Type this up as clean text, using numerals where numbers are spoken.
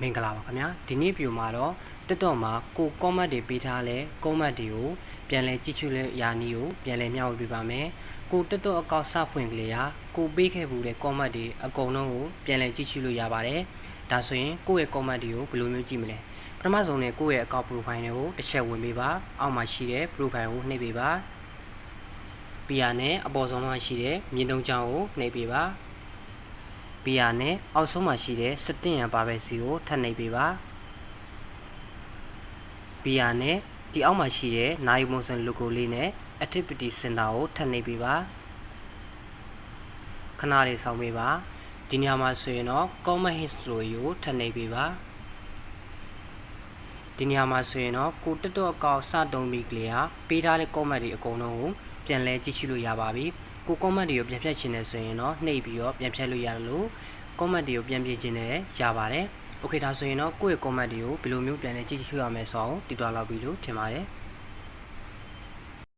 မင်္ဂလာပါခင်ဗျာဒီနေ့ဗီဒီယိုမှာတော့တက်တော့မှာကို comment တွေပေးထားလဲ comment တွေကိုပြန်လဲကြည့်ရှုလဲယာနီကိုပြန်လဲမျှဝေပေးပါမယ်ကိုတက်တော့အကောင့်စဖွင့်ကလေးဟာကိုပေးခဲ့ဘူးတဲ့ comment တွေအကုန်လုံးကိုပြန်လဲကြည့်ရှုလို့ရပါတယ်ဒါဆိုရင်ကိုယ့်ရဲ့ comment တွေကိုဘယ်လိုမျိုးကြည့်မလဲပထမဆုံးနဲ့ကိုယ့်ရဲ့အကောင့် profile တွေကိုတစ်ချက်ဝင်ပေးပါအောက်မှာရှိတဲ့ profile ကိုနှိပ်ပေးပါပြီးရနဲ့အပေါ်ဆုံးမှာရှိတဲ့မြင်းတုံးချောင်းကိုနှိပ်ပေးပါပြီးရနဲ့အောက်ဆုံးမှာရှိတဲ့စတင်ရန်ပါပဲစီကိုထပ်နှိပ်ပေးပါပြီးရနဲ့ဒီအောက်မှာရှိတဲ့နာယူမွန်ဆန် logo လေးနဲ့ activity center ကိုထပ်နှိပ်ပေးပါခဏလေးစောင့်ပေးပါဒီနေရာမှာဆိုရင်တော့ comment history ကိုထပ်နှိပ်ပေးပါဒီနေရာမှာဆိုရင်တော့ကိုတက်တော့အကောင့်စတုံးပြီးကလေးဟာပေးထားတဲ့ comment တွေအကုန်လုံးကိုပြန်လဲကြည့်ရှုလို့ရပါပြီကို comment တွေကိုပြန်ဖြတ်ချင်တယ်ဆိုရင်တော့နှိပ်ပြီးတော့ပြန်ဖြတ်လို့ရတယ်လို့ comment တွေကိုပြန်ပြင်ချင်တယ်ရပါတယ်โอเคဒါဆိုရင်တော့ကိုယ့်ရဲ့ comment တွေကိုဘယ်လိုမျိုးပြန်လဲကြည့်ရှုရမယ်ဆိုအောင်တည်တော်လောက်ပြီလို့ထင်ပါတယ်